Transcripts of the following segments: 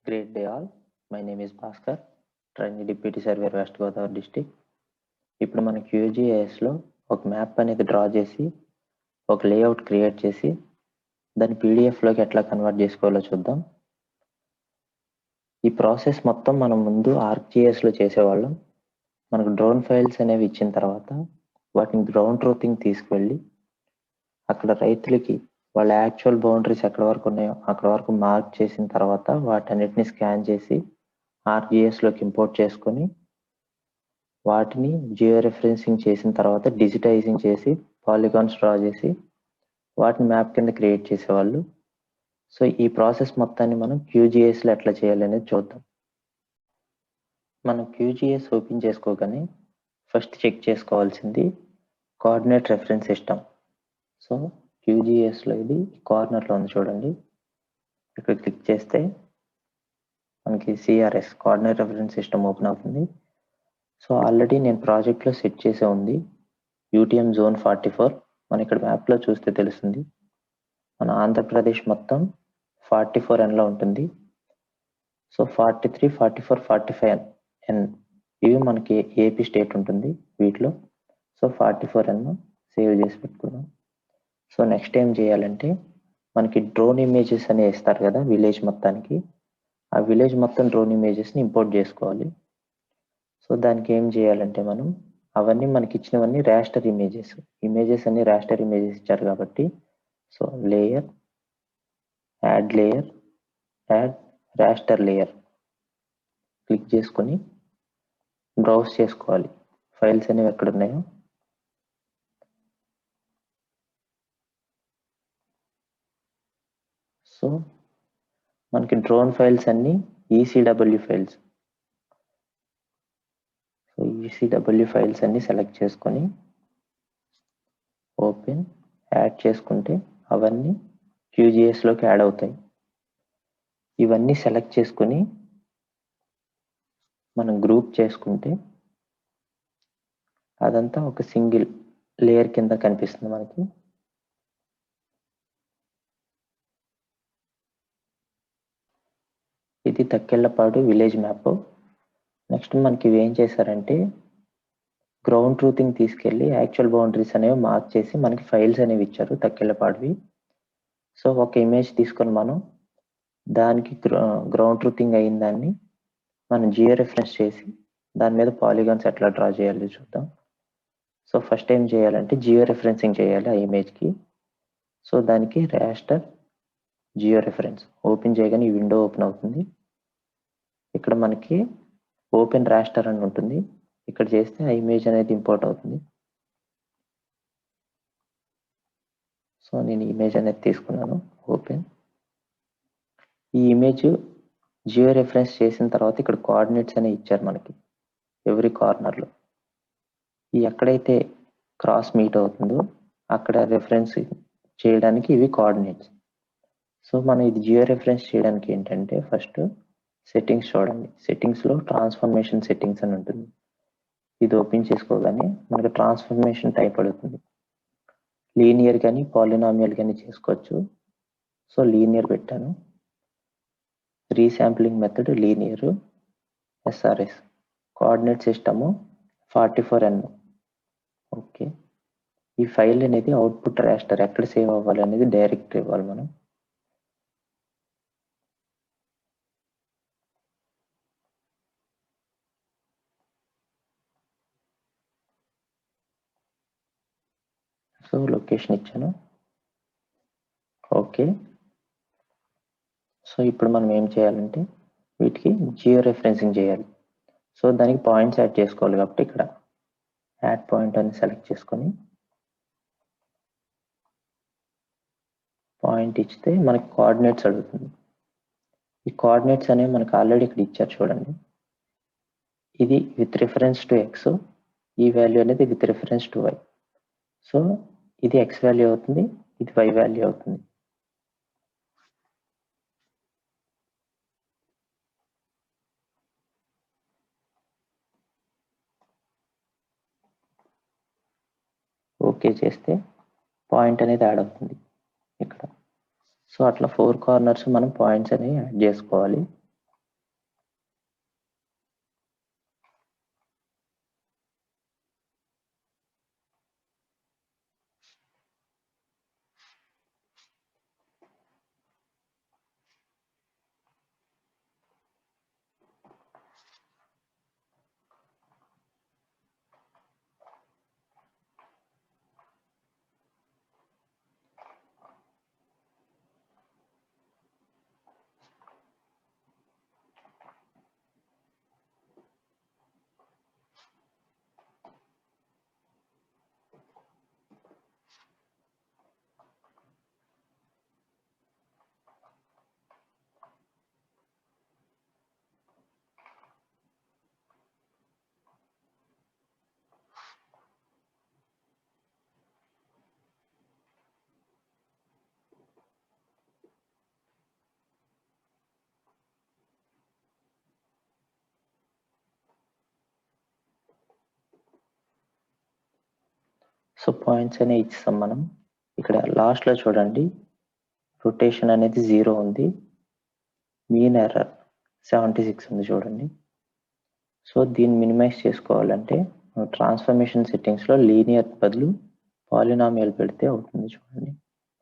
Great day all. My name is Bhaskar, Trainee Deputy Surveyor West Godavari District. ఇప్పుడు మన QGISలో ఒక map అనేది draw చేసి ఒక లేఅవుట్ క్రియేట్ చేసి దాన్ని పీడిఎఫ్లోకి ఎట్లా కన్వర్ట్ చేసుకోవాలో చూద్దాం. ఈ ప్రాసెస్ మొత్తం మనం ముందు ArcGISలో చేసేవాళ్ళం. మనకు డ్రోన్ ఫైల్స్ అనేవి ఇచ్చిన తర్వాత వాటిని గ్రౌండ్ ట్రూతింగ్ తీసుకువెళ్ళి అక్కడ రైతులకి వాళ్ళ యాక్చువల్ బౌండరీస్ ఎక్కడ వరకు ఉన్నాయో అక్కడ వరకు మార్క్ చేసిన తర్వాత వాటన్నిటిని స్కాన్ చేసి ArcGISలోకి ఇంపోర్ట్ చేసుకొని వాటిని జియో రెఫరెన్సింగ్ చేసిన తర్వాత డిజిటైజింగ్ చేసి పాలిగాన్స్ డ్రా చేసి వాటిని మ్యాప్ కింద క్రియేట్ చేసేవాళ్ళు. సో ఈ ప్రాసెస్ మొత్తాన్ని మనం QGISలో ఎట్లా చేయాలనేది చూద్దాం. మనం QGIS ఓపెన్ చేసుకోగానే ఫస్ట్ చెక్ చేసుకోవాల్సింది కోఆర్డినేట్ రెఫరెన్స్ సిస్టమ్. సో QGISలో ఇది కార్నర్లో ఉంది చూడండి, ఇక్కడ క్లిక్ చేస్తే మనకి CRS coordinate reference system open అవుతుంది. సో ఆల్రెడీ నేను ప్రాజెక్ట్లో సెట్ చేసే ఉంది UTM జోన్ 44. మన ఇక్కడ మ్యాప్లో చూస్తే తెలుస్తుంది మన ఆంధ్రప్రదేశ్ మొత్తం 44N ఉంటుంది. సో 43, 44, 45N ఇవి మనకి ఏపీ స్టేట్ ఉంటుంది వీటిలో. సో 44N సేవ్ చేసి పెట్టుకున్నాం. సో నెక్స్ట్ ఏం చేయాలంటే మనకి డ్రోన్ ఇమేజెస్ అనేవి ఇస్తారు కదా విలేజ్ మొత్తానికి, ఆ విలేజ్ మొత్తం డ్రోన్ ఇమేజెస్ని ఇంపోర్ట్ చేసుకోవాలి. సో దానికి ఏం చేయాలంటే మనం అవన్నీ మనకి ఇచ్చినవన్నీ రాస్టర్ ఇమేజెస్ అన్ని రాస్టర్ ఇమేజెస్ ఇచ్చారు కాబట్టి so layer, add raster layer click చేసుకొని బ్రౌజ్ చేసుకోవాలి ఫైల్స్ అనేవి ఎక్కడ ఉన్నాయో. సో మనకి డ్రోన్ ఫైల్స్ అన్ని ECW files. So ECW files అన్ని సెలెక్ట్ చేసుకొని ఓపెన్ యాడ్ చేసుకుంటే అవన్నీ QGISలోకి యాడ్ అవుతాయి. ఇవన్నీ సెలెక్ట్ చేసుకొని మనం గ్రూప్ చేసుకుంటే అదంతా ఒక సింగిల్ లేయర్ కింద కనిపిస్తుంది మనకి. ఇది తక్కెళ్ళపాడు విలేజ్ మ్యాప్. నెక్స్ట్ మనకి ఇవి ఏం చేశారంటే గ్రౌండ్ ట్రూతింగ్ తీసుకెళ్ళి యాక్చువల్ బౌండరీస్ అనేవి మార్క్ చేసి మనకి ఫైల్స్ అనేవి ఇచ్చారు తక్కెళ్ళపాడువి. సో ఒక ఇమేజ్ తీసుకొని మనం దానికి గ్రౌండ్ ట్రూతింగ్ అయిన దాన్ని మనం జియో రెఫరెన్స్ చేసి దాని మీద పాలిగాన్స్ ఎట్లా డ్రా చేయాలి చూద్దాం. సో ఫస్ట్ ఏం చేయాలంటే జియో రెఫరెన్సింగ్ చేయాలి ఆ ఇమేజ్కి. సో దానికి రాస్టర్ జియో రెఫరెన్స్ ఓపెన్ చేయగానే ఈ విండో ఓపెన్ అవుతుంది. ఇక్కడ మనకి ఓపెన్ రాస్టర్ అని ఉంటుంది, ఇక్కడ చేస్తే ఆ ఇమేజ్ అనేది ఇంపోర్ట్ అవుతుంది. సో నేను ఇమేజ్ అనేది తీసుకున్నాను ఓపెన్. ఈ ఇమేజ్ జియో రెఫరెన్స్ చేసిన తర్వాత ఇక్కడ కోఆర్డినేట్స్ అనేవి ఇచ్చారు మనకి ఎవ్రీ కార్నర్లో. ఈ ఎక్కడైతే క్రాస్ మీట్ అవుతుందో అక్కడ రెఫరెన్స్ చేయడానికి ఇవి కోఆర్డినేట్స్. సో మనం ఇది జియో రెఫరెన్స్ చేయడానికి ఏంటంటే ఫస్ట్ సెట్టింగ్స్ చూడండి. సెట్టింగ్స్లో ట్రాన్స్ఫర్మేషన్ సెట్టింగ్స్ అని ఉంటుంది. ఇది ఓపెన్ చేసుకోగానే మనకి ట్రాన్స్ఫర్మేషన్ టైప్ అడుగుతుంది. లీనియర్ కానీ పాలినామియల్ కానీ చేసుకోవచ్చు. సో లీనియర్ పెట్టాను. Resampling method linear. SRS coordinate system 44N. Okay, ఈ ఫైల్ అనేది అవుట్పుట్ రాస్టర్ ఎక్కడ సేవ్ అవ్వాలి అనేది డైరెక్ట్ ఇవ్వాలి మనం. సో లొకేషన్ ఇచ్చాను. ఓకే, సో ఇప్పుడు మనం ఏం చేయాలంటే వీటికి జియో రెఫరెన్సింగ్ చేయాలి. సో దానికి పాయింట్స్ యాడ్ చేసుకోవాలి కాబట్టి ఇక్కడ యాడ్ పాయింట్ అని సెలెక్ట్ చేసుకొని పాయింట్ ఇచ్చితే మనకి కోఆర్డినేట్స్ అడుగుతుంది. ఈ కోఆర్డినేట్స్ అనేవి మనకు ఆల్రెడీ ఇక్కడ ఇచ్చారు చూడండి. ఇది విత్ రిఫరెన్స్ టు ఎక్స్, ఈ వాల్యూ అనేది with reference to Y. So ఇది ఎక్స్ వాల్యూ అవుతుంది, ఇది వై వాల్యూ అవుతుంది. ఓకే చేస్తే పాయింట్ అనేది యాడ్ అవుతుంది ఇక్కడ. సో అట్లా 4 కార్నర్స్ మనం పాయింట్స్ అనేవి యాడ్ చేసుకోవాలి. సో పాయింట్స్ అనేవి ఇస్తాం మనం. ఇక్కడ లాస్ట్లో చూడండి రొటేషన్ అనేది 0 ఉంది, మీన్ ఎర్రర్ 76 ఉంది చూడండి. సో దీన్ని మినిమైజ్ చేసుకోవాలంటే ట్రాన్స్ఫర్మేషన్ సెట్టింగ్స్లో లీనియర్ బదులు పాలినామియల్ పెడితే అవుతుంది చూడండి.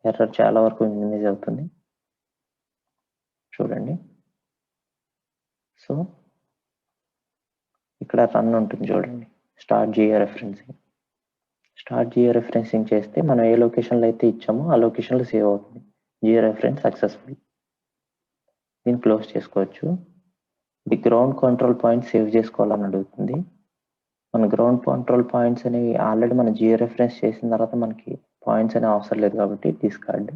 ఎర్రర్ చాలా వరకు మినిమైజ్ అవుతుంది చూడండి. సో ఇక్కడ రన్ ఉంటుంది చూడండి, start geo referencing. Start geo referencing చేస్తే మనం ఏ లొకేషన్లో అయితే ఇచ్చామో ఆ లొకేషన్లో సేవ్ అవుతుంది. Geo reference successful. దీన్ని క్లోజ్ చేసుకోవచ్చు. ఇది గ్రౌండ్ కంట్రోల్ పాయింట్ సేవ్ చేసుకోవాలని అడుగుతుంది. మన గ్రౌండ్ కంట్రోల్ పాయింట్స్ అనేవి ఆల్రెడీ మన జియో రెఫరెన్స్ చేసిన తర్వాత మనకి పాయింట్స్ అనేవి అవసరం లేదు కాబట్టి డిస్కార్డ్.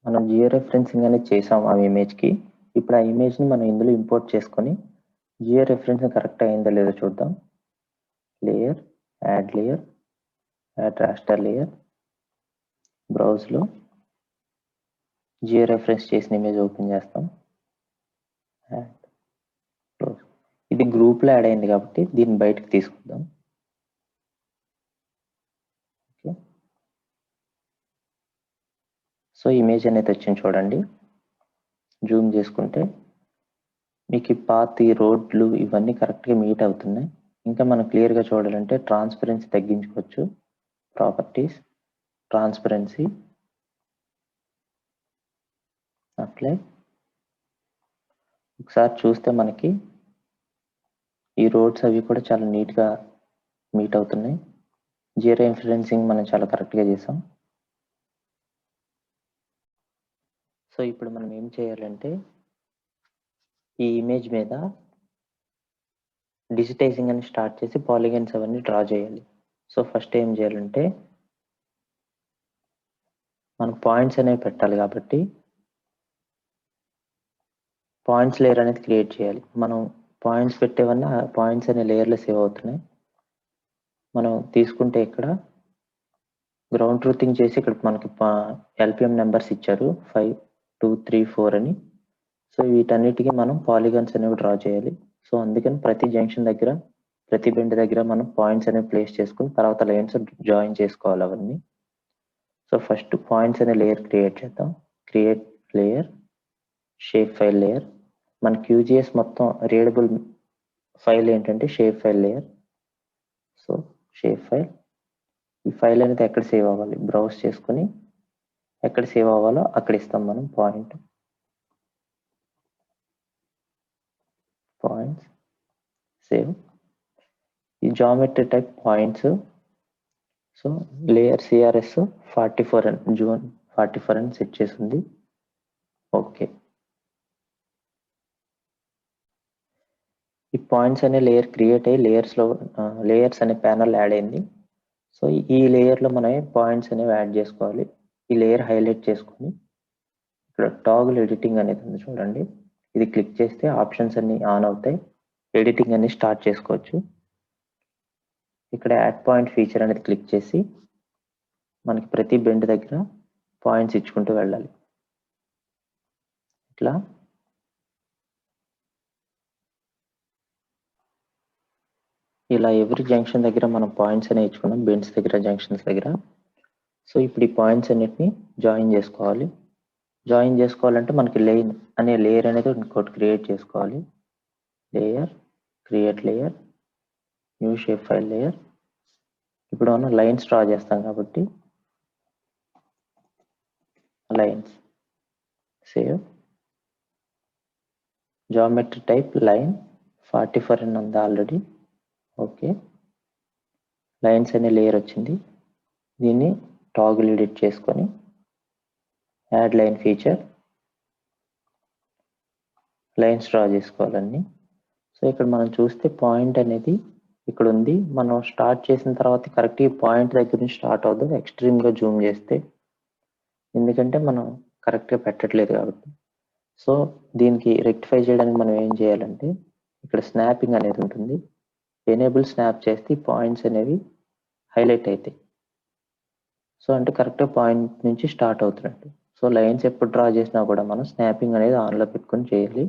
మనం జియో రెఫరెన్సింగ్ అనేది చేసాం ఆ ఇమేజ్కి. ఇప్పుడు ఆ ఇమేజ్ని మనం ఇందులో ఇంపోర్ట్ చేసుకొని జియో రెఫరెన్సింగ్ కరెక్ట్ అయిందో లేదో చూద్దాం. లేయర్, యాడ్ రాస్టర్ లేయర్, బ్రౌజ్లో జియో రెఫరెన్స్ చేసిన ఇమేజ్ ఓపెన్ చేస్తాం. Add, close. ఇది గ్రూప్లో యాడ్ అయింది కాబట్టి దీన్ని బయటకు తీసుకుందాం. ఓకే, సో ఇమేజ్ అనేది వచ్చింది చూడండి. జూమ్ చేసుకుంటే మీకు ఈ పాత్, ఈ రోడ్లు ఇవన్నీ కరెక్ట్గా మీట్ అవుతున్నాయి. ఇంకా మనం క్లియర్గా చూడాలంటే ట్రాన్స్పరెన్సీ తగ్గించుకోవచ్చు. ప్రాపర్టీస్, ట్రాన్స్పరెన్సీ, అట్లే ఒకసారి చూస్తే మనకి ఈ రోడ్స్ అవి కూడా చాలా నీట్గా మీట్ అవుతున్నాయి. జియో రెఫరెన్సింగ్ మనం చాలా కరెక్ట్గా చేసాం. సో ఇప్పుడు మనం ఏం చేయాలంటే ఈ ఇమేజ్ మీద డిజిటైజింగ్ అని స్టార్ట్ చేసి పాలిగన్స్ అవన్నీ డ్రా చేయాలి. సో ఫస్ట్ ఏం చేయాలంటే మనం పాయింట్స్ అనేవి పెట్టాలి కాబట్టి పాయింట్స్ లేయర్ అనేది క్రియేట్ చేయాలి. మనం పాయింట్స్ పెట్టేవన్నీ ఆ పాయింట్స్ అనే లేయర్లో సేవ్ అవుతున్నాయి. మనం తీసుకుంటే ఇక్కడ గ్రౌండ్ ట్రూతింగ్ చేసి ఇక్కడ మనకి ఎల్పిఎం నెంబర్స్ ఇచ్చారు 5, 2, 3, 4 అని. సో వీటన్నిటికీ మనం పాలిగన్స్ అనేవి డ్రా చేయాలి. సో అందుకని ప్రతి జంక్షన్ దగ్గర, ప్రతి బెండ్ దగ్గర మనం పాయింట్స్ అనేవి ప్లేస్ చేసుకుని తర్వాత లైన్స్ జాయిన్ చేసుకోవాలి అవన్నీ. సో ఫస్ట్ పాయింట్స్ అనే లేయర్ క్రియేట్ చేద్దాం. Create layer, shape file layer. మన QGIS మొత్తం రీడబుల్ ఫైల్ ఏంటంటే shape file layer. So shape file, ఈ ఫైల్ అనేది ఎక్కడ సేవ్ అవ్వాలి, బ్రౌజ్ చేసుకుని ఎక్కడ సేవ్ అవ్వాలో అక్కడ ఇస్తాం మనం పాయింట్స్, సేవ్. ఈ geometry type points. So layer CRS 44 అని, జూన్ 44 అని సెట్ చేసింది. ఓకే, ఈ పాయింట్స్ అనే లేయర్ క్రియేట్ అయ్యి లేయర్స్ అనే ప్యానల్ యాడ్ అయింది. సో ఈ లేయర్లో మనం పాయింట్స్ అనేవి యాడ్ చేసుకోవాలి. ఈ లేయర్ హైలైట్ చేసుకొని ఇక్కడ టాగుల్ ఎడిటింగ్ అనేది ఉంది చూడండి. ఇది క్లిక్ చేస్తే ఆప్షన్స్ అన్ని ఆన్ అవుతాయి, ఎడిటింగ్ అనేది స్టార్ట్ చేసుకోవచ్చు. ఇక్కడ యాడ్ పాయింట్ ఫీచర్ అనేది క్లిక్ చేసి మనకి ప్రతి బెండ్ దగ్గర పాయింట్స్ ఇచ్చుకుంటూ వెళ్ళాలి. ఇట్లా ఇలా ఎవ్రీ జంక్షన్ దగ్గర మనం పాయింట్స్ అనేవి ఇచ్చుకున్నాం, బెండ్స్ దగ్గర, జంక్షన్స్ దగ్గర. సో ఇప్పుడు ఈ పాయింట్స్ అన్నిటిని జాయిన్ చేసుకోవాలి. జాయిన్ చేసుకోవాలంటే మనకి లైన్ అనే లేయర్ అనేది ఇంకోటి క్రియేట్ చేసుకోవాలి. Layer, create layer, new shape file layer. ఇప్పుడు మనం లైన్స్ డ్రా చేస్తాం కాబట్టి lines, save. Geometry type line 44 అని ఉంది ఆల్రెడీ. ఓకే, లైన్స్ అనే లేయర్ వచ్చింది. దీన్ని టాగుల్ ఎడిట్ చేసుకొని add line feature, lines draw చేసుకోవాలన్నీ. సో ఇక్కడ మనం చూస్తే పాయింట్ అనేది ఇక్కడ ఉంది. మనం స్టార్ట్ చేసిన తర్వాత కరెక్ట్ ఈ పాయింట్ దగ్గర నుంచి స్టార్ట్ అవుతుంది ఎక్స్ట్రీమ్గా జూమ్ చేస్తే, ఎందుకంటే మనం కరెక్ట్గా పెట్టట్లేదు కాబట్టి. సో దీనికి రెక్టిఫై చేయడానికి మనం ఏం చేయాలంటే ఇక్కడ స్నాపింగ్ అనేది ఉంటుంది. ఎనేబుల్ స్నాప్ చేస్తే పాయింట్స్ అనేవి హైలైట్ అవుతాయి. సో అంటే కరెక్ట్గా పాయింట్ నుంచి స్టార్ట్ అవుతున్నట్టు. సో లైన్స్ ఎప్పుడు డ్రా చేసినా కూడా మనం స్నాపింగ్ అనేది ఆన్లో పెట్టుకొని చేయాలి.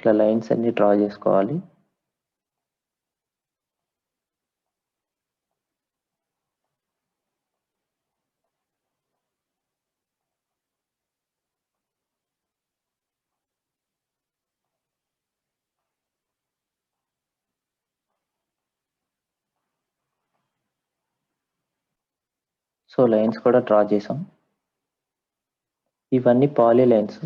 ఇట్లా లైన్స్ అన్ని డ్రా చేసుకోవాలి. సో లైన్స్ కూడా డ్రా చేసాం. ఇవన్నీ పాలీ లైన్స్.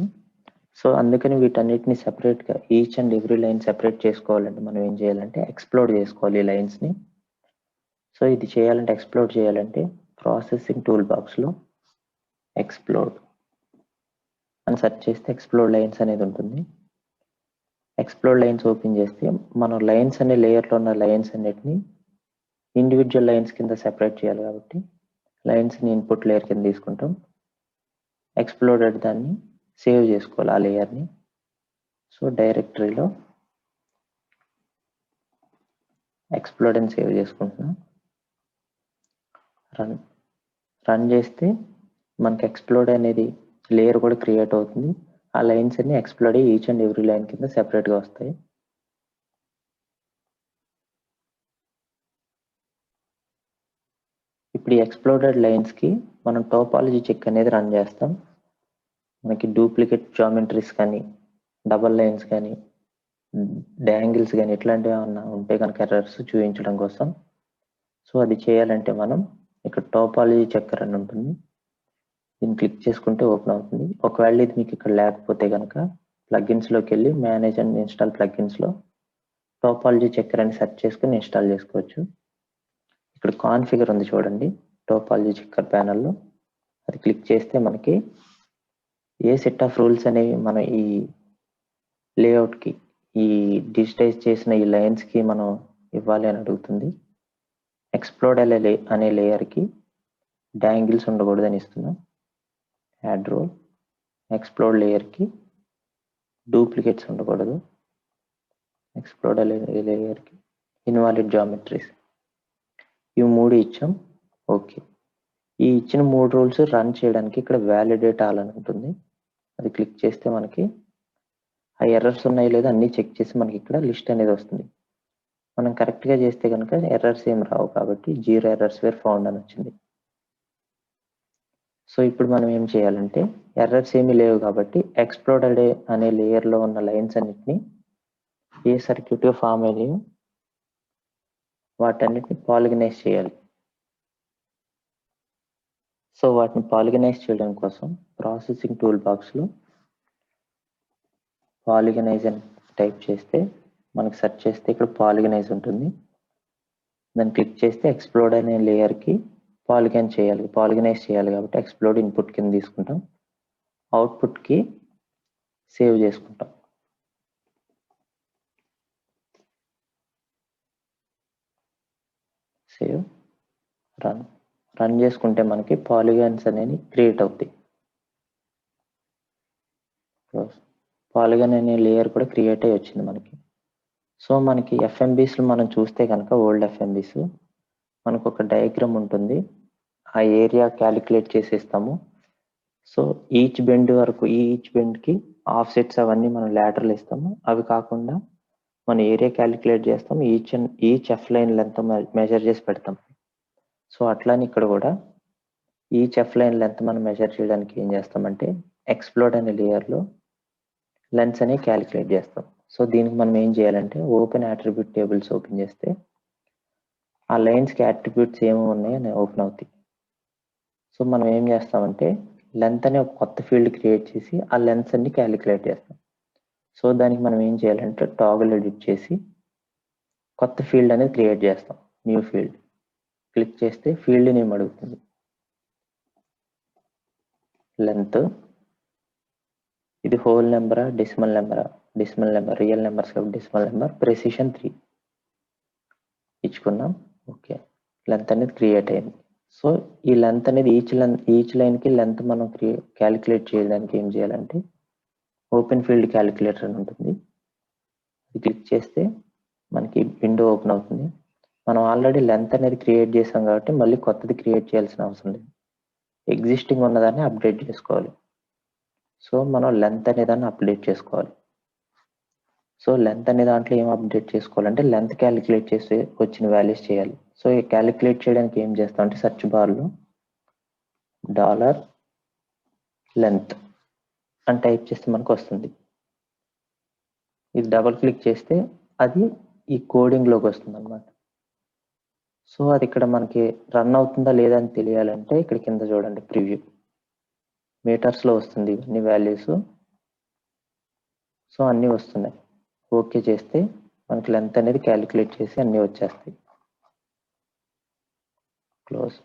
సో అందుకని వీటన్నిటిని సెపరేట్గా each and every line separate చేసుకోవాలంటే మనం ఏం చేయాలంటే ఎక్స్ప్లోడ్ చేసుకోవాలి ఈ లైన్స్ని. సో ఇది చేయాలంటే ఎక్స్ప్లోడ్ చేయాలంటే ప్రాసెసింగ్ టూల్ బాక్స్లో ఎక్స్ప్లోడ్ అని సెర్చ్ చేస్తే ఎక్స్ప్లోడ్ లైన్స్ అనేది ఉంటుంది. ఎక్స్ప్లోడ్ లైన్స్ ఓపెన్ చేస్తే మనం లైన్స్ అనే లేయర్లో ఉన్న లైన్స్ అన్నిటిని ఇండివిజువల్ లైన్స్ కింద సెపరేట్ చేయాలి కాబట్టి లైన్స్ని ఇన్పుట్ లేయర్ కింద తీసుకుంటాం. ఎక్స్ప్లోడెడ్ దాన్ని సేవ్ చేసుకోవాలి ఆ లేయర్ని. సో డైరెక్టరీలో ఎక్స్ప్లోడ్ అని సేవ్ చేసుకుంటున్నాం. రన్ చేస్తే మనకి ఎక్స్ప్లోడ్ అనేది లేయర్ కూడా క్రియేట్ అవుతుంది. ఆ లైన్స్ అన్ని ఎక్స్ప్లోడ్ అయ్యి ఈచ్ అండ్ ఎవ్రీ లైన్ కింద సెపరేట్గా వస్తాయి. ఇప్పుడు ఈ ఎక్స్ప్లోడెడ్ లైన్స్కి మనం టోపాలజీ చెక్ అనేది రన్ చేస్తాం. మనకి డూప్లికేట్ జామెట్రీస్ కానీ డబల్ లైన్స్ కానీ యాంగిల్స్ కానీ ఇట్లాంటివి ఏమన్నా ఉంటే కనుక ఎర్రర్స్ చూపించడం కోసం. సో అది చేయాలంటే మనం ఇక్కడ టోపాలజీ చెక్కర్ అని ఉంటుంది, దీన్ని క్లిక్ చేసుకుంటే ఓపెన్ అవుతుంది. ఒకవేళ ఇది మీకు ఇక్కడ లేకపోతే కనుక ప్లగ్గిన్స్లోకి వెళ్ళి మేనేజ్ అండ్ ఇన్స్టాల్ ప్లగ్గిన్స్లో టోపాలజీ చెక్కర్ అని సెర్చ్ చేసుకుని ఇన్స్టాల్ చేసుకోవచ్చు. ఇక్కడ కాన్ఫిగర్ ఉంది చూడండి టోపాలజీ చెక్కర్ ప్యానల్లో, అది క్లిక్ చేస్తే మనకి ఏ సెట్ ఆఫ్ రూల్స్ అనేవి మనం ఈ లేఅవుట్కి ఈ డిజిటైజ్ చేసిన ఈ లైన్స్కి మనం ఇవ్వాలి అని అడుగుతుంది. ఎక్స్ప్లోడ్ అనే లేయర్కి యాంగిల్స్ ఉండకూడదని ఇస్తున్నాం. Add rule. ఎక్స్ప్లోడ్ లేయర్కి డూప్లికేట్స్ ఉండకూడదు. ఎక్స్ప్లోడ్ లేయర్కి ఇన్వాలిడ్ జామెట్రీస్. ఇవి 3 ఇచ్చాం. ఓకే. ఈ ఇచ్చిన 3 రూల్స్ రన్ చేయడానికి ఇక్కడ వ్యాలిడేట్ ఆల్ అని ఉంటుంది, అది క్లిక్ చేస్తే మనకి ఆ ఎర్రర్స్ ఉన్నాయి లేదా అన్నీ చెక్ చేసి మనకి ఇక్కడ లిస్ట్ అనేది వస్తుంది. మనం కరెక్ట్గా చేస్తే కనుక ఎర్రర్స్ ఏం రావు కాబట్టి 0 ఎర్రర్స్ వేర్ ఫౌండ్ అని వచ్చింది. సో ఇప్పుడు మనం ఏం చేయాలంటే ఎర్రర్స్ ఏమీ లేవు కాబట్టి ఎక్స్ప్లోడెడ్ అనే లేయర్లో ఉన్న లైన్స్ అన్నిటిని ఏ సర్క్యూట్గా ఫామ్ అయ్యాయో వాటన్నిటిని పాలిగనైజ్ చేయాలి. సో వాటిని పాలిగనైజ్ చేయడం కోసం ప్రాసెసింగ్ టూల్ బాక్స్లో పాలిగనైజ్ అని టైప్ చేస్తే మనకి సెర్చ్ చేస్తే ఇక్కడ పాలిగనైజ్ ఉంటుంది. దాన్ని క్లిక్ చేస్తే ఎక్స్ప్లోడ్ అనే లేయర్కి పాలిగనైజ్ చేయాలి కాబట్టి ఎక్స్ప్లోడ్ ఇన్పుట్ కింద తీసుకుంటాం, అవుట్పుట్కి సేవ్ చేసుకుంటాం. సేవ్, రన్ చేసుకుంటే మనకి పాలిగాన్స్ అనేవి క్రియేట్ అవుతాయి. పాలిగాన్ అనే లేయర్ కూడా క్రియేట్ అయ్యి వచ్చింది మనకి. సో మనకి ఎఫ్ఎంబీస్లో మనం చూస్తే కనుక ఓల్డ్ ఎఫ్ఎంబీస్ మనకు ఒక డయాగ్రామ్ ఉంటుంది, ఆ ఏరియా క్యాలిక్యులేట్ చేసేస్తాము. సో ఈచ్ బెండ్ వరకు ఈచ్ బెండ్కి ఆఫ్ సెట్స్ అవన్నీ మనం లాటరల్ ఇస్తాము. అవి కాకుండా మనం ఏరియా క్యాలిక్యులేట్ చేస్తాం, each F line length measure చేసి పెడతాం. సో అట్లానే ఇక్కడ కూడా ఈచ్ ఎఫ్ లైన్ లెంత్ మనం మెజర్ చేయడానికి ఏం చేస్తామంటే ఎక్స్ప్లోడ్ అనే లేయర్లో లెన్స్ అనేవి క్యాలిక్యులేట్ చేస్తాం. సో దీనికి మనం ఏం చేయాలంటే ఓపెన్ అట్రిబ్యూట్ టేబుల్స్ ఓపెన్ చేస్తే ఆ లైన్స్కి అట్రిబ్యూట్స్ ఏమేమి ఉన్నాయో ఓపెన్ అవుతాయి. సో మనం ఏం చేస్తామంటే లెంత్ అనే ఒక కొత్త ఫీల్డ్ క్రియేట్ చేసి ఆ లెన్స్ అన్ని క్యాలిక్యులేట్ చేస్తాం. సో దానికి మనం ఏం చేయాలంటే టాగుల్ ఎడిట్ చేసి కొత్త ఫీల్డ్ అనేది క్రియేట్ చేస్తాం. న్యూ ఫీల్డ్ క్లిక్ చేస్తే ఫీల్డ్ నేమ్ అడుగుతుంది. లెంత్, ఇది హోల్ నెంబరా డెసిమల్ నెంబరా, డెసిమల్ నెంబర్, రియల్ నెంబర్స్ కాబట్టి డెసిమల్ నెంబర్, ప్రెసిషన్ 3 ఇచ్చుకున్నాం. ఓకే, లెంత్ అనేది క్రియేట్ అయింది. సో ఈ లెంత్ అనేది ఈచ్ లైన్కి లెంత్ మనం క్యాలిక్యులేట్ చేయడానికి ఏం చేయాలంటే ఓపెన్ ఫీల్డ్ క్యాలిక్యులేటర్ అని ఉంటుంది, ఇది క్లిక్ చేస్తే మనకి విండో ఓపెన్ అవుతుంది. మనం ఆల్రెడీ లెంత్ అనేది క్రియేట్ చేసాం కాబట్టి మళ్ళీ కొత్తది క్రియేట్ చేయాల్సిన అవసరం లేదు, ఎగ్జిస్టింగ్ ఉన్నదాన్ని అప్డేట్ చేసుకోవాలి. సో మనం లెంత్ అనే దాన్ని అప్డేట్ చేసుకోవాలి. సో లెంత్ అనే దాంట్లో ఏం అప్డేట్ చేసుకోవాలంటే లెంత్ క్యాలిక్యులేట్ చేసి వచ్చిన వాల్యూస్ చేయాలి. సో ఈ క్యాలిక్యులేట్ చేయడానికి ఏం చేస్తామంటే సెర్చ్ బార్లో $లెంత్ అని టైప్ చేస్తే మనకు వస్తుంది. ఇది డబుల్ క్లిక్ చేస్తే అది ఈ కోడింగ్లోకి వస్తుంది అన్నమాట. సో అది ఇక్కడ మనకి రన్ అవుతుందా లేదా అని తెలియాలంటే ఇక్కడ కింద చూడండి ప్రివ్యూ మీటర్స్లో వస్తుంది ఇవన్నీ వాల్యూస్. సో అన్నీ వస్తున్నాయి. ఓకే చేస్తే మనకి లెంత్ అనేది క్యాలిక్యులేట్ చేసి అన్నీ వచ్చేస్తాయి. క్లోజ్.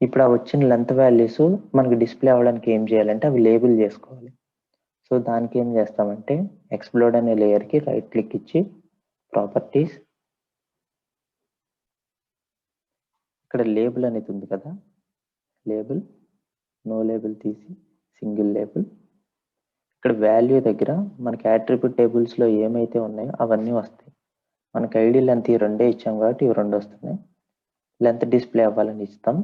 ఇప్పుడు ఆ వచ్చిన లెంత్ వాల్యూస్ మనకి డిస్ప్లే అవ్వడానికి ఏం చేయాలంటే అవి లేబుల్ చేసుకోవాలి. సో దానికి ఏం చేస్తామంటే ఎక్స్ప్లోడ్ అనే లేయర్కి రైట్ క్లిక్ ఇచ్చి ప్రాపర్టీస్, ఇక్కడ లేబుల్ అనేది ఉంది కదా, లేబుల్ నో లేబుల్ తీసి సింగిల్ లేబుల్. ఇక్కడ వాల్యూ దగ్గర మనకి అట్రిబ్యూట్ టేబుల్స్లో ఏమైతే ఉన్నాయో అవన్నీ వస్తాయి. మనకి ఐడి లెంత్ ఈ రెండే ఇచ్చాం కాబట్టి ఇవి రెండు వస్తున్నాయి. లెంత్ డిస్ప్లే అవ్వాలని ఇస్తాం.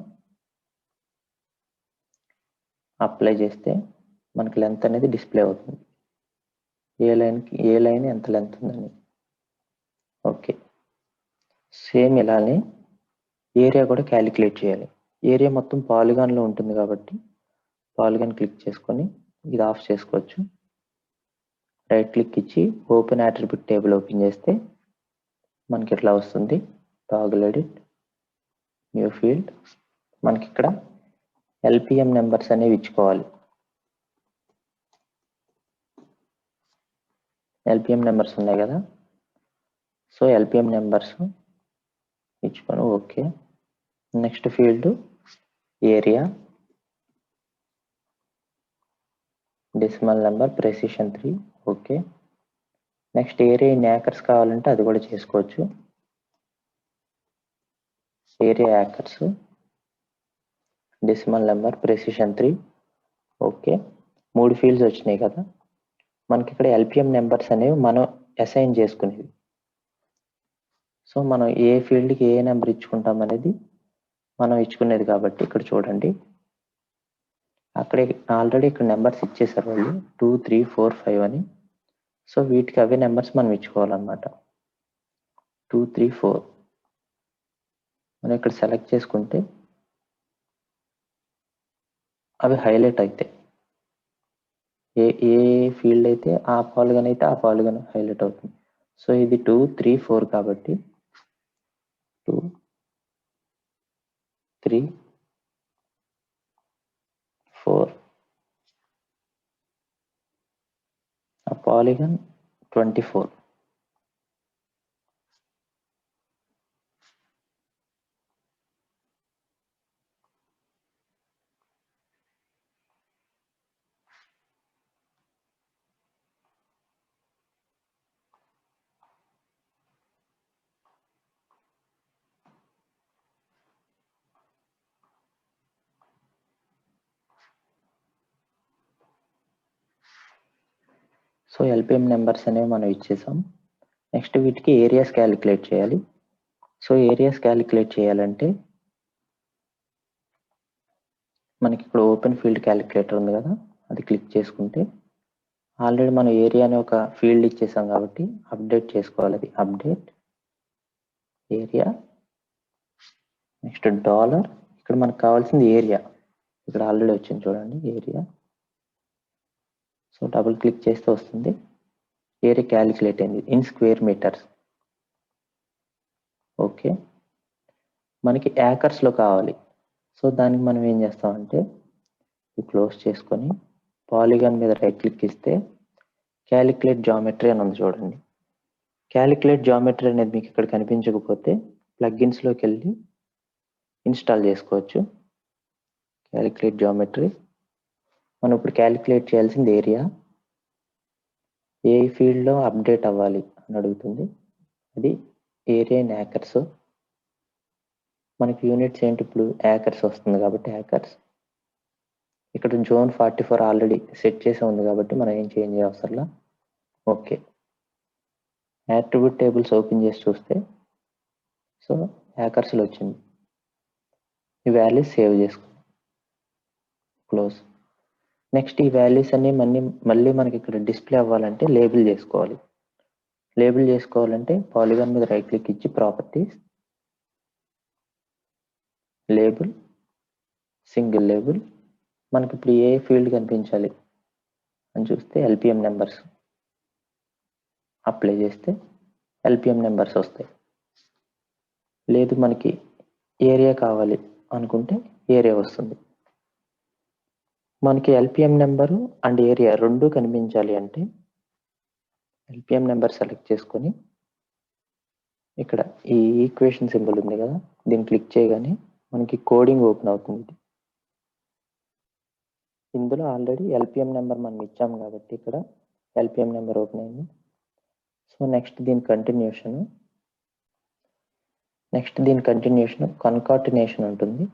అప్లై చేస్తే మనకి లెంత్ అనేది డిస్ప్లే అవుతుంది, ఏ లైన్ ఎంత లెంత్ ఉందని. ఓకే. సేమ్ ఇలానే ఏరియా కూడా క్యాలిక్యులేట్ చేయాలి. ఏరియా మొత్తం పాలిగాన్లో ఉంటుంది కాబట్టి పాలిగాన్ క్లిక్ చేసుకొని ఇది ఆఫ్ చేసుకోవచ్చు. రైట్ క్లిక్ ఇచ్చి ఓపెన్ అట్రిబ్యూట్ టేబుల్ ఓపెన్ చేస్తే మనకి ఇట్లా వస్తుంది. Toggle edit new field. మనకి ఇక్కడ ఎల్పిఎం నెంబర్స్ అనేవి ఇచ్చుకోవాలి. ఎల్పిఎం నెంబర్స్ ఉన్నాయి కదా, సో ఎల్పిఎం నెంబర్స్ ఇచ్చుకొని okay. Next field area, decimal number, precision 3. Okay. Next area in acres కావాలంటే అది కూడా చేసుకోవచ్చు. Area acres, decimal number, precision 3. Okay. 3 fields వచ్చినాయి కదా. మనకి ఇక్కడ ఎల్పిఎం నెంబర్స్ అనేవి మనం అసైన్ చేసుకునేవి. సో మనం ఏ ఫీల్డ్కి ఏ నెంబర్ ఇచ్చుకుంటాం అనేది మనం ఇచ్చుకునేది కాబట్టి ఇక్కడ చూడండి, అక్కడే ఆల్రెడీ ఇక్కడ నెంబర్స్ ఇచ్చేసారు వాళ్ళు 2, 3, 4, 5 అని. సో వీటికి అవే నెంబర్స్ మనం ఇచ్చుకోవాలన్నమాట. 2, 3, 4 మనం ఇక్కడ సెలెక్ట్ చేసుకుంటే అవి హైలైట్ అవుతాయి. ఏ ఫీల్డ్ అయితే ఆ పాలిగాన్ అయితే ఆ పాలిగాన్ హైలైట్ అవుతుంది. సో ఇది 2, 3, 4 కాబట్టి 2, 3, 4 ఆ పాలిగాన్ 24. సో ఎల్పిఎం నెంబర్స్ అనేవి మనం ఇచ్చేసాం. నెక్స్ట్ వీటికి ఏరియాస్ క్యాలిక్యులేట్ చేయాలి. సో ఏరియాస్ క్యాలిక్యులేట్ చేయాలంటే మనకి ఇక్కడ ఓపెన్ ఫీల్డ్ క్యాలిక్యులేటర్ ఉంది కదా, అది క్లిక్ చేసుకుంటే ఆల్రెడీ మనం ఏరియా అనే ఒక ఫీల్డ్ ఇచ్చేసాం కాబట్టి అప్డేట్ చేసుకోవాలి. అది అప్డేట్ ఏరియా. నెక్స్ట్ $. ఇక్కడ మనకు కావాల్సింది ఏరియా, ఇక్కడ ఆల్రెడీ వచ్చింది చూడండి ఏరియా. సో డబుల్ క్లిక్ చేస్తే వస్తుంది. ఏరియా క్యాలిక్యులేట్ అయింది ఇన్ స్క్వేర్ మీటర్స్. ఓకే. మనకి యాకర్స్లో కావాలి. సో దానికి మనం ఏం చేస్తామంటే ఇది క్లోజ్ చేసుకొని పాలిగాన్ మీద రైట్ క్లిక్ ఇస్తే క్యాలిక్యులేట్ జామెట్రీ అని ఉంది చూడండి. క్యాలిక్యులేట్ జామెట్రీ అనేది మీకు ఇక్కడ కనిపించకపోతే ప్లగ్గిన్స్లోకి వెళ్ళి ఇన్స్టాల్ చేసుకోవచ్చు. Calculate geometry. మనం ఇప్పుడు క్యాలిక్యులేట్ చేయాల్సింది ఏరియా. ఏ ఫీల్డ్లో అప్డేట్ అవ్వాలి అని అడుగుతుంది, అది ఏరియా ఇన్ యాకర్స్. మనకి యూనిట్స్ ఏంటి, ఇప్పుడు యాకర్స్ వస్తుంది కాబట్టి యాకర్స్. ఇక్కడ జోన్ 44 ఆల్రెడీ సెట్ చేసి ఉంది కాబట్టి మనం ఏం చేంజ్ చేయవసరంలా. ఓకే. అట్రిబ్యూట్ టేబుల్స్ ఓపెన్ చేసి చూస్తే సో హ్యాకర్స్లో వచ్చింది. ఈ వాల్యూస్ సేవ్ చేసుకో. క్లోజ్. నెక్స్ట్ ఈ వాల్యూస్ అన్ని మళ్ళీ మనకి ఇక్కడ డిస్ప్లే అవ్వాలంటే లేబుల్ చేసుకోవాలి. లేబుల్ చేసుకోవాలంటే పాలిగాన్ మీద రైట్ క్లిక్ ఇచ్చి ప్రాపర్టీస్, లేబుల్, సింగిల్ లేబుల్. మనకి ఇప్పుడు ఏ ఫీల్డ్ కనిపించాలి అని చూస్తే ఎల్పిఎం నెంబర్స్ అప్లై చేస్తే ఎల్పిఎం నెంబర్స్ వస్తాయి. లేదు మనకి ఏరియా కావాలి అనుకుంటే ఏరియా వస్తుంది. మనకి ఎల్పిఎం నెంబరు అండ్ ఏరియా రెండు కనిపించాలి అంటే ఎల్పిఎం నెంబర్ సెలెక్ట్ చేసుకొని ఇక్కడ ఈ ఈక్వేషన్ సింబల్ ఉంది కదా, దీన్ని క్లిక్ చేయగానే మనకి కోడింగ్ ఓపెన్ అవుతుంది. ఇందులో ఆల్రెడీ ఎల్పిఎం నెంబర్ మనం ఇచ్చాము కాబట్టి ఇక్కడ ఎల్పిఎం నెంబర్ ఓపెన్ అయింది. సో నెక్స్ట్ దీని కంటిన్యూషన్ కన్కాటినేషన్ ఉంటుంది,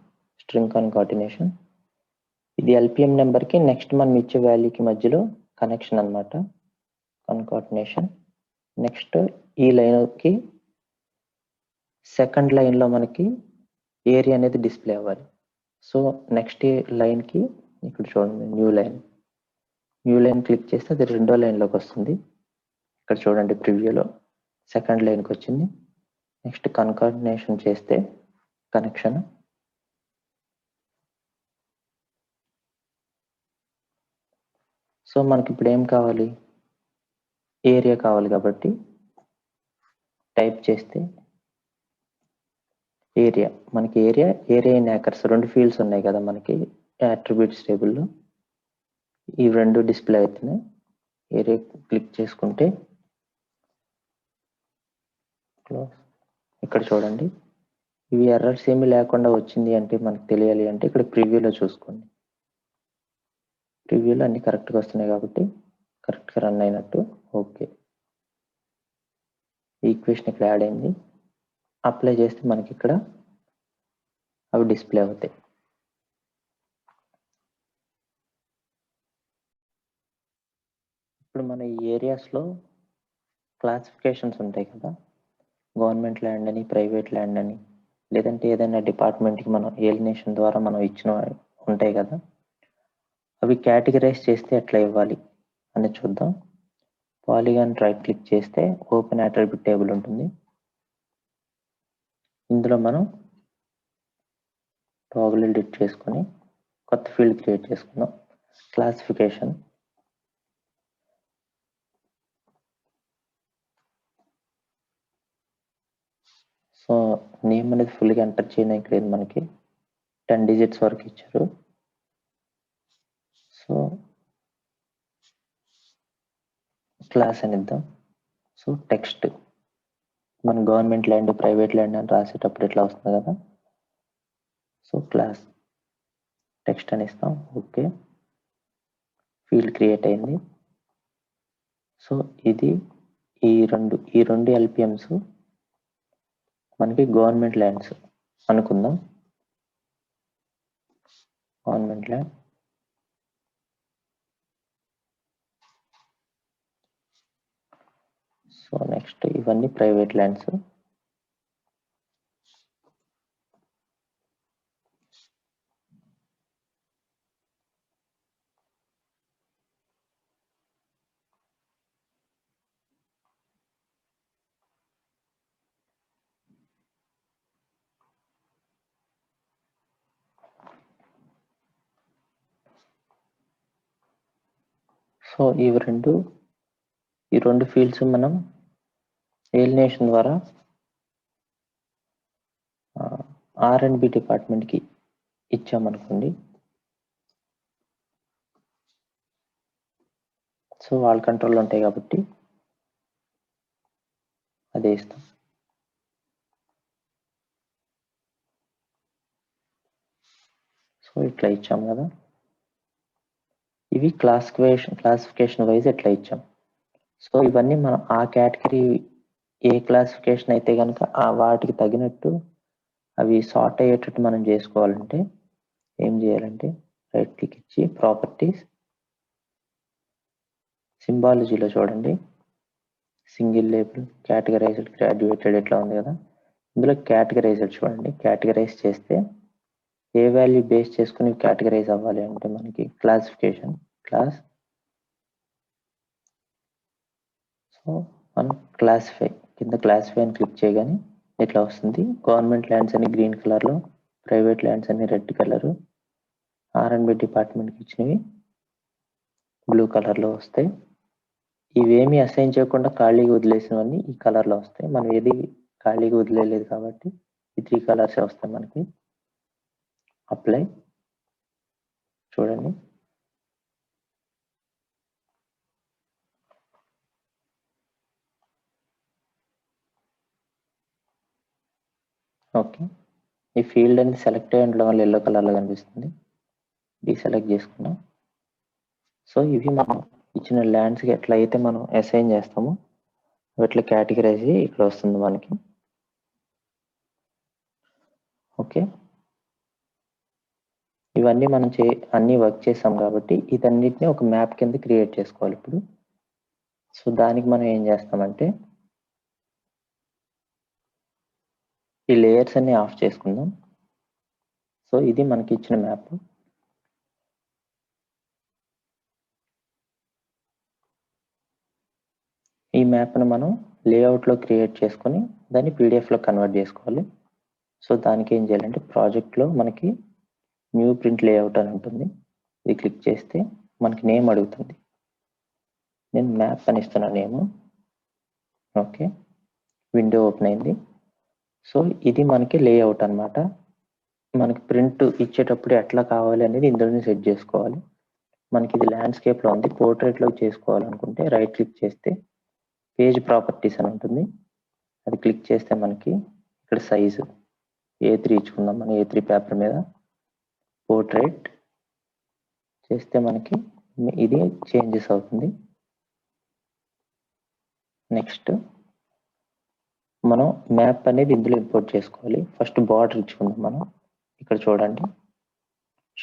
స్ట్రింగ్ కన్కాటినేషన్. ఇది ఎల్పిఎం నెంబర్కి నెక్స్ట్ మనం ఇచ్చే వాల్యూకి మధ్యలో కనెక్షన్ అన్నమాట, కన్కాటినేషన్. నెక్స్ట్ ఈ లైన్కి సెకండ్ లైన్లో మనకి ఏరియా అనేది డిస్ప్లే అవ్వాలి. సో నెక్స్ట్ లైన్కి ఇక్కడ చూడండి న్యూ లైన్ క్లిక్ చేస్తే అది రెండో లైన్లోకి వస్తుంది. ఇక్కడ చూడండి ప్రివ్యూలో సెకండ్ లైన్కి వచ్చింది. నెక్స్ట్ కన్కాటినేషన్ చేస్తే కనెక్షన్. సో మనకి ఇప్పుడు ఏం కావాలి, ఏరియా కావాలి కాబట్టి టైప్ చేస్తే ఏరియా, మనకి ఏరియా ఇన్ ఏకర్స్ రెండు ఫీల్డ్స్ ఉన్నాయి కదా మనకి అట్రిబ్యూట్స్ టేబుల్లో, ఈ రెండు డిస్ప్లే అవుతున్నాయి. ఏరియా క్లిక్ చేసుకుంటే ఇక్కడ చూడండి ఇవి ఎర్రర్స్ ఏమీ లేకుండా వచ్చింది అంటే మనకు తెలియాలి అంటే ఇక్కడ ప్రివ్యూలో చూసుకోండి. ప్రివ్యూలో అన్ని కరెక్ట్గా వస్తున్నాయి కాబట్టి కరెక్ట్గా రన్ అయినట్టు. ఓకే, ఈక్వేషన్ ఇక్కడ యాడ్ అయింది. అప్లై చేస్తే మనకి ఇక్కడ అవి డిస్ప్లే అవుతాయి. ఇప్పుడు మన ఈ ఏరియాస్లో క్లాసిఫికేషన్స్ ఉంటాయి కదా, గవర్నమెంట్ ల్యాండ్ అని, ప్రైవేట్ ల్యాండ్ అని, లేదంటే ఏదైనా డిపార్ట్మెంట్కి మనం ఏలినేషన్ ద్వారా మనం ఇచ్చిన ఉంటాయి కదా, అవి కేటగిరైజ్ చేస్తే ఎట్లా ఇవ్వాలి అని చూద్దాం. పాలిగాన్ రైట్ క్లిక్ చేస్తే ఓపెన్ అట్రిబ్యూట్ టేబుల్ ఉంటుంది. ఇందులో మనం టాగుల్ ఎడిట్ చేసుకొని కొత్త ఫీల్డ్ క్రియేట్ చేసుకుందాం, క్లాసిఫికేషన్. సో నేమ్ అనేది ఫుల్గా ఎంటర్ చేయడానికి లేదు, మనకి 10 డిజిట్స్ వరకు ఇచ్చారు. సో క్లాస్ అని ఇద్దాం. సో టెక్స్ట్ మన గవర్నమెంట్ ల్యాండ్, ప్రైవేట్ ల్యాండ్ అని రాసేటప్పుడు ఇట్లా వస్తుంది కదా, సో క్లాస్ టెక్స్ట్ అని ఇస్తాం. ఓకే, ఫీల్డ్ క్రియేట్ అయింది. సో ఇది ఈ రెండు ఎల్పిఎంస్ మనకి గవర్నమెంట్ ల్యాండ్స్ అనుకుందాం, గవర్నమెంట్ ల్యాండ్. సో నెక్స్ట్ ఇవన్నీ ప్రైవేట్ ల్యాండ్స్. సో ఈ రెండు ఫీల్డ్స్ మనం ఏలినేషన్ ద్వారా R&B డిపార్ట్మెంట్కి ఇచ్చామనుకోండి. సో వాళ్ళ కంట్రోల్ ఉంటాయి కాబట్టి అదే ఇస్తాం. సో ఇట్లా ఇచ్చాం కదా, ఇవి క్లాసిఫికేషన్ వైజ్ ఎట్లా ఇచ్చాం. సో ఇవన్నీ మనం ఆ కేటగిరీ ఏ క్లాసిఫికేషన్ అయితే కనుక వాటికి తగినట్టు అవి సార్ట్ అయ్యేటట్టు మనం చేసుకోవాలంటే ఏం చేయాలంటే రైట్ క్లిక్ ఇచ్చి ప్రాపర్టీస్, సింబాలజీలో చూడండి సింగిల్ లేబుల్, కేటగరైజ్డ్, గ్రాడ్యుయేటెడ్ ఇట్లా ఉంది కదా, ఇందులో కేటగరైజ్డ్ చూడండి. కేటగరైజ్ చేస్తే ఏ వాల్యూ బేస్ చేసుకుని కేటగరైజ్ అవ్వాలి అంటే మనకి క్లాసిఫికేషన్ క్లాస్. సో మనం క్లాసిఫై కింద క్లాసిఫై అని క్లిక్ చేయగానే ఇట్లా వస్తుంది. గవర్నమెంట్ ల్యాండ్స్ అని గ్రీన్ కలర్లో, ప్రైవేట్ ల్యాండ్స్ అని రెడ్ కలరు, R&B డిపార్ట్మెంట్కి ఇచ్చినవి బ్లూ కలర్లో వస్తాయి. ఇవేమీ అసైన్ చేయకుండా ఖాళీగా వదిలేసినవన్నీ ఈ కలర్లో వస్తాయి. మనం ఏది ఖాళీగా వదిలేదు కాబట్టి ఈ 3 కలర్సే వస్తాయి మనకి. అప్లై చూడండి. ఓకే, ఈ ఫీల్డ్ అనేది సెలెక్ట్ అయ్యి ఉండడం వల్ల ఎల్లో కలర్లో కనిపిస్తుంది. డీసెలెక్ట్ చేసుకున్నాం. సో ఇవి మనం ఇచ్చిన ల్యాండ్స్కి ఎట్లా అయితే మనం అసైన్ చేస్తామో అట్లా కేటగిరైజ్ ఇక్కడ వస్తుంది మనకి. ఓకే, ఇవన్నీ మనం అన్నీ వర్క్ చేసాం కాబట్టి ఇదన్నిటిని ఒక మ్యాప్ కింద క్రియేట్ చేసుకోవాలి ఇప్పుడు. సో దానికి మనం ఏం చేస్తామంటే ఈ లేయర్స్ అన్ని ఆఫ్ చేసుకుందాం. సో ఇది మనకి ఇచ్చిన మ్యాప్. ఈ మ్యాప్ను మనం లేఅవుట్లో క్రియేట్ చేసుకొని దాన్ని పీడిఎఫ్లో కన్వర్ట్ చేసుకోవాలి. సో దానికి ఏం చేయాలంటే ప్రాజెక్ట్లో మనకి న్యూ ప్రింట్ లేఅవుట్ అని ఉంటుంది. ఇది క్లిక్ చేస్తే మనకి నేమ్ అడుగుతుంది. నేను మ్యాప్ అని ఇస్తున్నా నేమ్. ఓకే, విండో ఓపెన్ అయింది. సో ఇది మనకి లేఅవుట్ అనమాట. మనకి ప్రింట్ ఇచ్చేటప్పుడు ఎట్లా కావాలి అనేది ఇందులోనే సెట్ చేసుకోవాలి. మనకి ఇది ల్యాండ్స్కేప్లో ఉంది. పోర్ట్రేట్లో చేసుకోవాలనుకుంటే రైట్ క్లిక్ చేస్తే పేజ్ ప్రాపర్టీస్ అని ఉంటుంది. అది క్లిక్ చేస్తే మనకి ఇక్కడ సైజు A3 ఇచ్చుకుందాం. మనం A3 పేపర్ మీద పోర్ట్రేట్ చేస్తే మనకి ఇది చేంజెస్ అవుతుంది. నెక్స్ట్ మనం మ్యాప్ అనేది ఇందులో ఇంపోర్ట్ చేసుకోవాలి. ఫస్ట్ బార్డర్ ఇచ్చుకుందాం. మనం ఇక్కడ చూడండి